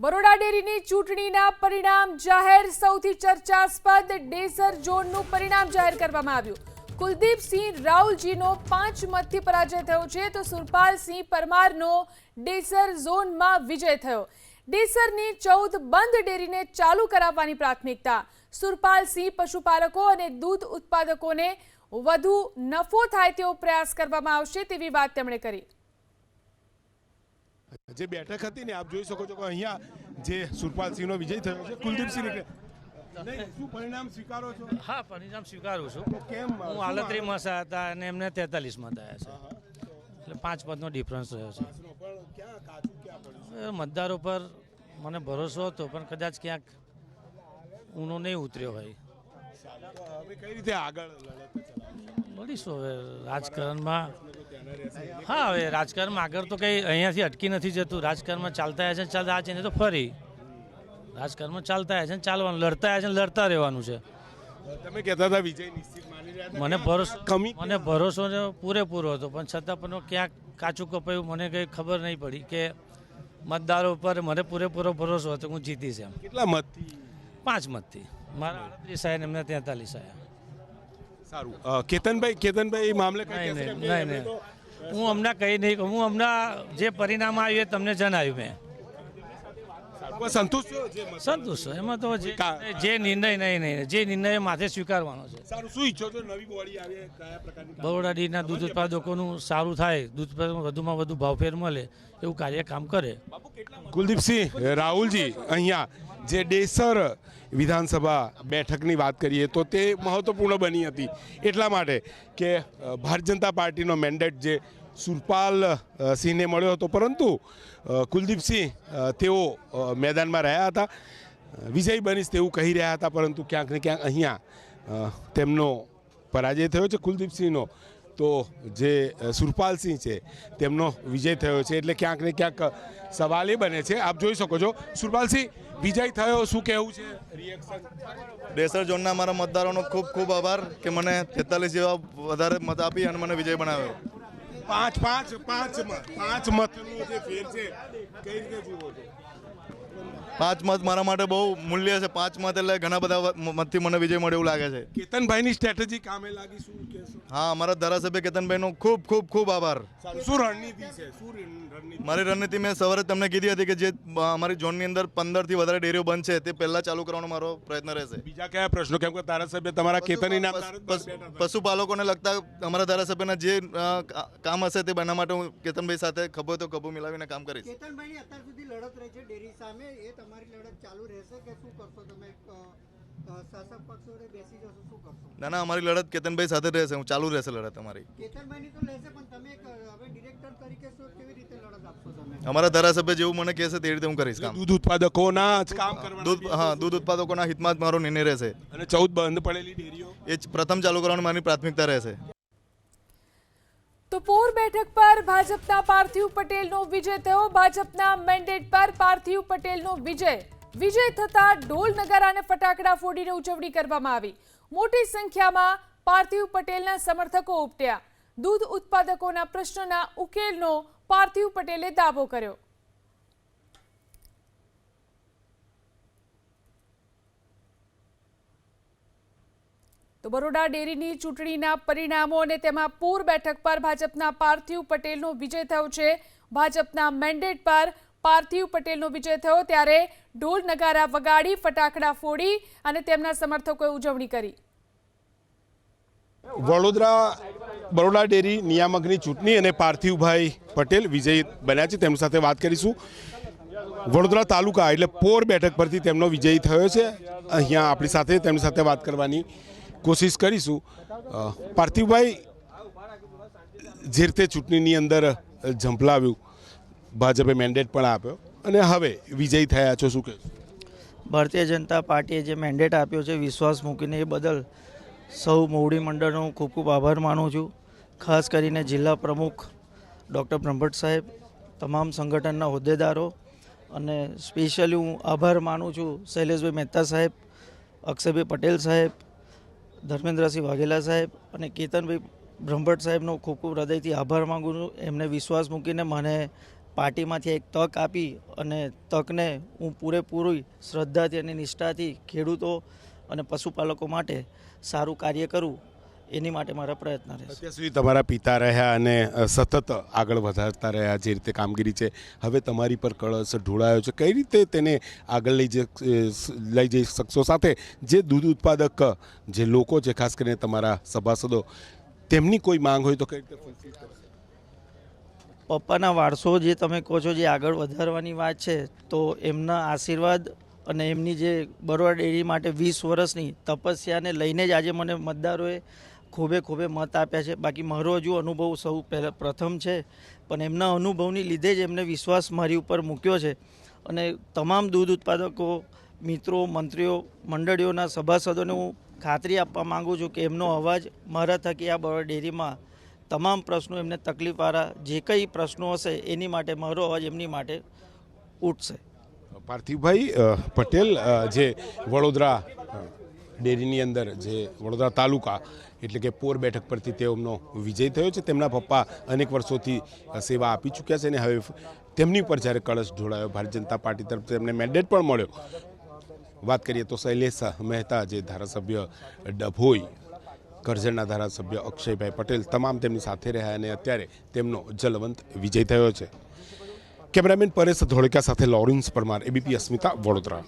બરોડા ડેરીની ચૂંટણીના પરિણામ જાહેર। સૌથી ચર્ચાસ્પદ ડેસર ઝોનનું પરિણામ જાહેર કરવામાં આવ્યું। કુલદીપસિંહ રાઉલજીનો 5 મતથી પરાજય થયો છે તો સુરપાલસિંહ પરમારનો ડેસર ઝોનમાં વિજય થયો। ડેસરની 14 બંધ ડેરીને ચાલુ કરાવવાની પ્રાથમિકતા। સુરપાલસિંહ પશુપાલકો અને દૂધ ઉત્પાદકોને વધુ નફો થાય તેવો પ્રયાસ કરવામાં આવશે તેવી વાત તેમણે કરી। જે બેઠક હતી ને આપ જોઈ શકો છો કે અહીંયા જે સુરપાલસિંહનો વિજય થયો છે કુલદીપસિંહ શું પરિણામ સ્વીકારો છો? હા, પરિણામ સ્વીકારું છું। કેમ? હું 38 હતા અને એમને 43 મત આવ્યા છે, એટલે 5 મતનો ડિફરન્સ રહ્યો છે। મતદારો પર મને ભરોસો હતો પણ કદાચ ક્યાંક ઊનો નહીં ઉતર્યો હોય। હવે કઈ રીતે આગળ મળીશું હવે રાજકારણમાં। હા, હવે રાજકારણમાં આગળ તો કંઈ અહીંયાથી અટકી નથી જતું। રાજકારણમાં ચાલતા આવ્યા છે, ચાલતા આ છે ને તો ફરી રાજકારણમાં ચાલતા આવ્યા છે, ચાલવાનું, લડતા આવ્યા છે, લડતા રહેવાનું છે। તમે કહેતા હતા વિજય નિશ્ચિત માની રહ્યા હતા, મને ભરોસો પૂરેપૂરો હતો પણ છતાં પણ ક્યાંક કાચું કપાયું, મને કંઈ ખબર નહીં પડી કે મતદારો પર મને પૂરેપૂરો ભરોસો હતો હું જીતીશ એમ। કેટલા મતથી? 5 મતથી। મારા 38 આવ્યા ને એમને 43 આવ્યા। સારું, કેતનભાઈ મામલે નહીં, હું હમણાં કંઈ નહીં કહું। હું હમણાં જે પરિણામ આવ્યું એ તમને જણાવ્યું મેં। સંતુષ્ટ છો? એમાં તો જે નિર્ણય નહીં, જે નિર્ણય માથે સ્વીકારવાનો છે। સારું, શું ઈચ્છો છો નવી બોડી આવે, કયા પ્રકારની? બરોડા ડેરીના દૂધ ઉત્પાદકોનું સારું થાય, દૂધ વધુમાં વધુ ભાવફેર મળે એવું કાર્ય કામ કરે। કુલદીપસિંહ રાહુલજી, અહીંયા જે ડેસર વિધાનસભા બેઠકની વાત કરીએ તો તે મહત્વપૂર્ણ બની હતી એટલા માટે કે ભારતીય જનતા પાર્ટીનો મેન્ડેટ જે સુરપાલ સિંહને મળ્યો હતો, પરંતુ કુલદીપસિંહ તેઓ મેદાનમાં રહ્યા હતા, વિજય બનીશ તેવું કહી રહ્યા હતા, પરંતુ ક્યાંક ને ક્યાંક અહીંયા તેમનો પરાજય થયો છે કુલદીપસિંહનો, તો જે સુરપાલસિંહ છે તેમનો વિજય થયો છે। એટલે ક્યાંક ને ક્યાંક સવાલ એ બને છે, આપ જોઈ શકો છો। સુરપાલસિંહ, વિજય થયો, શું કહેવું છે, રિએક્શન? ડેસર ઝોનના અમારા મતદારોનો ખૂબ ખૂબ આભાર કે મને 43 જેવા વધારે મત આપી અને મને વિજય બનાવ્યો। 5 મતનો જે ફેર છે કઈ રીતે જુઓ છો? 5 મત મારા માટે બહુ મૂલ્ય છે। 5 મત એટલે ઘણા બધા મતથી મને વિજય મળે એવું લાગે છે। કેતનભાઈની સ્ટ્રેટેજી કામે લાગી, શું કહેશો? હા, અમારા ધારાસભ્ય કેતનભાઈનો ખૂબ ખૂબ ખૂબ આભાર। શું રણનીતિ છે? મારી રણનીતિ મેં સવારે તમને કીધી હતી કે જે અમારી ઝોનની અંદર 15 થી વધારે ડેરીઓ બંધ છે તે પહેલા ચાલુ કરવાનો મારો પ્રયત્ન રહેશે। બીજા કયા પ્રશ્નો? કેમ કે ધારાસભ્ય તમારા કેતન ઇનામ પશુપાલકોને લગતા અમારા ધારાસભ્યના જે કામ હશે તે બના માટે હું કેતનભાઈ સાથે ખભો તો ખભો મિલાવીને કામ કરીશ। કેતનભાઈની અત્યાર સુધી લડત રહી છે ડેરી સામે, એ તમારી લડત ચાલુ રહેશે કે શું કરશો તમે? શાસક પક્ષ જોડે બેસી જશો, શું કરશો? ના, અમારી લડત કેતનભાઈ સાથે રહેશે, હું ચાલુ રહેશે લડત અમારી। કેતનભાઈની તો લેશે પણ તમે હવે ડિરેક્ટર તરીકે શું કેવી રીતે લડત આપશો તમે? અમારા ધારાસભ્ય જેવું મને કહેશે તે રીતે હું કરીશ કામ। દૂધ ઉત્પાદકોના જ કામ કરવાનું? દૂધ ઉત્પાદકોના હિતમાં જ મારો નિર્ણય રહેશે। અને 14 બંધ પડેલી ડેરીઓ એ જ પ્રથમ ચાલુ કરવાની મારી પ્રાથમિકતા રહેશે। તો પોર બેઠક પર ભાજપના પાર્થિવ પટેલનો વિજય થયો। ભાજપના મેન્ડેટ પર પાર્થિવ પટેલનો વિજય થતા ઢોલ નગારા અને ફટાકડા ફોડીને ઉજવણી કરવામાં આવી। મોટી સંખ્યામાં પાર્થિવ પટેલના સમર્થકો ઉમટ્યા। દૂધ ઉત્પાદકોના પ્રશ્નોના ઉકેલનો પાર્થિવ પટેલે દાવો કર્યો। તો બરોડા ડેરીની ચૂંટણીના પરિણામો અને તેમાં પૂર બેઠક પર ભાજપના પાર્થિવ પટેલનો વિજય થયો છે। ભાજપના મેન્ડેટ પર પાર્થિવ પટેલનો વિજય થયો ત્યારે ઢોલ નગારા વગાડી, ફટાકડા ફોડી અને તેમના સમર્થકોએ ઉજવણી કરી। બરોડા ડેરી નિયામકની ચૂંટણી અને પાર્થિવભાઈ પટેલ વિજય બન્યા છે, તેમની સાથે વાત કરીશું। વડોદરા તાલુકા એટલે પોર બેઠક પરથી તેમનો વિજય થયો છે। અહીંયા આપણી સાથે તેમની સાથે વાત કરવાની કોશિશ કરીશું। પાર્થિવભાઈ, જે રીતે ચૂંટણીની અંદર ઝંપલાવ્યું, ભાજપે મેન્ડેટ પણ આપ્યો અને હવે વિજય થયા છો, શું કહેશો? ભારતીય જનતા પાર્ટીએ જે મેન્ડેટ આપ્યો છે વિશ્વાસ મૂકીને, એ બદલ સૌ મોવડી મંડળનો ખૂબ ખૂબ આભાર માનું છું। ખાસ કરીને જિલ્લા પ્રમુખ ડૉક્ટર બ્રહ્મભટ્ટ સાહેબ, તમામ સંગઠનના હોદ્દેદારો અને સ્પેશિયલી હું આભાર માનું છું શૈલેષભાઈ મહેતા સાહેબ, અક્ષયભાઈ પટેલ સાહેબ, ધર્મેન્દ્રસિંહ વાઘેલા સાહેબ અને કેતનભાઈ બ્રહ્મભટ્ટ સાહેબનો ખૂબ ખૂબ હૃદયથી આભાર માગું છું। એમને વિશ્વાસ મૂકીને મને પાર્ટીમાંથી એક તક આપી અને તકને હું પૂરેપૂરી શ્રદ્ધાથી અને નિષ્ઠાથી ખેડૂતો અને પશુપાલકો માટે સારું કાર્ય કરું એની માટે મારા પ્રયત્ન રહેશે. અત્યાર સુધી તમારા પિતા રહ્યા અને સતત આગળ વધારતા રહ્યા જે રીતે કામગીરી છે, હવે તમારી પર કળશ ઢોળાયો છે, કઈ રીતે તેને આગળ લઈ જઈ શકશો? સાથે જે દૂધ ઉત્પાદક જે લોકો છે, ખાસ કરીને તમારા સભાસદો, તેમની કોઈ માંગ હોય તો કઈ રીતે ફુલફિલ કરશો? પપ્પાના વારસો જે તમે કહો છો, જે આગળ વધારવાની વાત છે, તો એમના આશીર્વાદ અને એમની જે બરોડા ડેરી માટે 20 વર્ષની તપસ્યાને લઈને જ આજે મને મતદારોએ ખૂબે ખૂબે મત આપ્યા છે. બાકી મારો હજુ અનુભવ સૌ પ્રથમ છે, પણ એમના અનુભવની લીધે જ એમને વિશ્વાસ મારી ઉપર મૂક્યો છે. અને તમામ દૂધ ઉત્પાદકો મિત્રો, મંત્રીઓ, મંડળીઓના સભાસદોને હું ખાતરી આપવા માગું છું કે એમનો અવાજ મારા થકી આ બરોડા ડેરીમાં તમામ પ્રશ્નો, એમને તકલીફવાળા જે કંઈ પ્રશ્નો હશે એની માટે મારો અવાજ એમની માટે ઉઠશે. પાર્થિવભાઈ પટેલ જે વડોદરા ડેરીની અંદર જે વડોદરા તાલુકા એટલે કે પોર બેઠક પરથી તેઓનો વિજય થયો છે. તેમના પપ્પા અનેક વર્ષોથી સેવા આપી ચૂક્યા છે અને હવે તેમની પર જ્યારે કળશ ઢોળાયો ભારતીય જનતા પાર્ટી તરફથી તેમને મેન્ડેટ પણ મળ્યો. વાત કરીએ તો શૈલેષ મહેતા જે ધારાસભ્ય ડભોઈ, કરજણના ધારાસભ્ય અક્ષયભાઈ પટેલ, તમામ તેમની સાથે રહ્યા અને અત્યારે તેમનો જલવંત વિજય થયો છે. કેમેરામેન પરેશ ધોળકા સાથે લોરેન્સ પરમાર, ABP અસ્મિતા, વડોદરા.